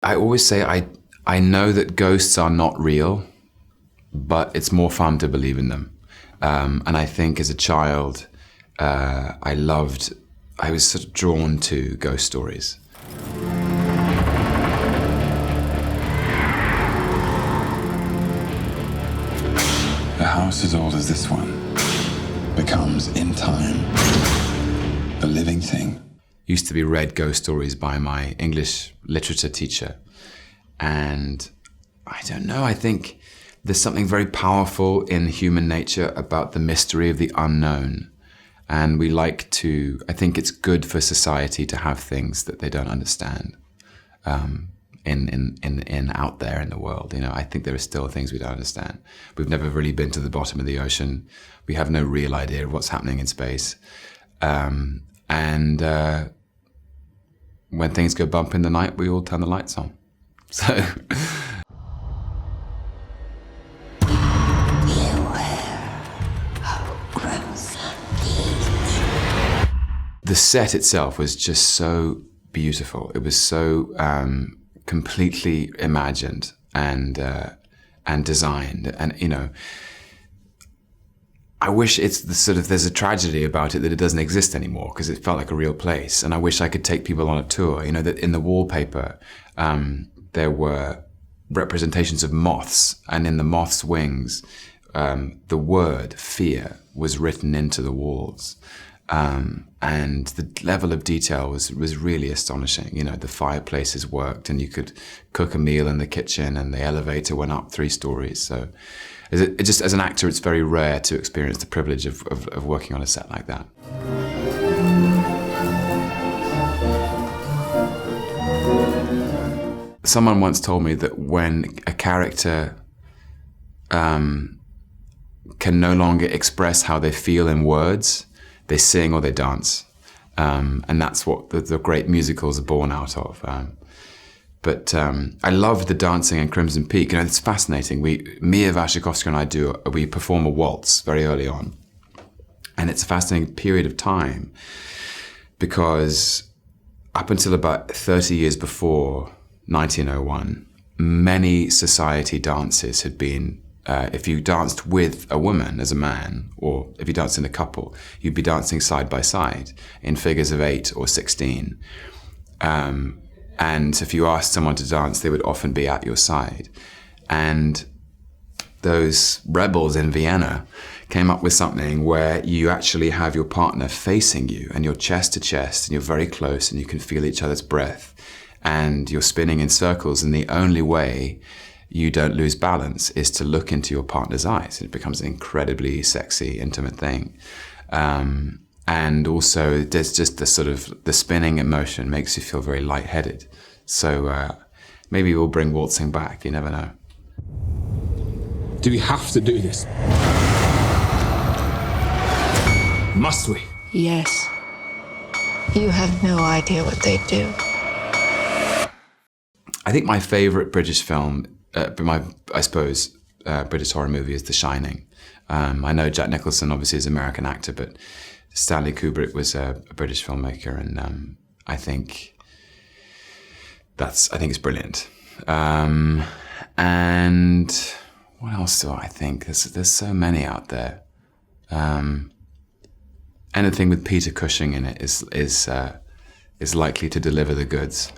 I always say I know that ghosts are not real, but it's more fun to believe in them. And I think as a child, I was sort of drawn to ghost stories. A house as old as this one becomes, in time, the living thing. Used to be read ghost stories by my English literature teacher. And I don't know, I think there's something very powerful in human nature about the mystery of the unknown. And we like to, I think it's good for society to have things that they don't understand in out there in the world. You know, I think there are still things we don't understand. We've never really been to the bottom of the ocean. We have no real idea of what's happening in space. When things go bump in the night, we all turn the lights on. So. The set itself was just so beautiful. It was so completely imagined and designed. And you know, I wish there's a tragedy about it that it doesn't exist anymore, because it felt like a real place. And I wish I could take people on a tour. You know, that in the wallpaper there were representations of moths, and in the moths' wings the word fear was written into the walls. And the level of detail was really astonishing. You know, the fireplaces worked, and you could cook a meal in the kitchen, and the elevator went up 3 stories. So it just, as an actor, it's very rare to experience the privilege of working on a set like that. Someone once told me that when a character can no longer express how they feel in words, they sing or they dance. And that's what the great musicals are born out of. But I loved the dancing in Crimson Peak. You know, it's fascinating. Mia Wasikowska and I we perform a waltz very early on. And it's a fascinating period of time, because up until about 30 years before 1901, many society dances had been, if you danced with a woman as a man, or if you danced in a couple, you'd be dancing side by side in figures of 8 or 16. And if you asked someone to dance, they would often be at your side. And those rebels in Vienna came up with something where you actually have your partner facing you, and you're chest to chest, and you're very close, and you can feel each other's breath, and you're spinning in circles, and the only way you don't lose balance is to look into your partner's eyes. It becomes an incredibly sexy, intimate thing. And also there's just the spinning emotion makes you feel very lightheaded. So maybe we'll bring waltzing back, you never know. Do we have to do this? Must we? Yes. You have no idea what they do. I think my favorite British film, British horror movie is The Shining. I know Jack Nicholson obviously is an American actor, but Stanley Kubrick was a British filmmaker, and I think it's brilliant. And what else do I think? There's so many out there. Anything with Peter Cushing in it is likely to deliver the goods.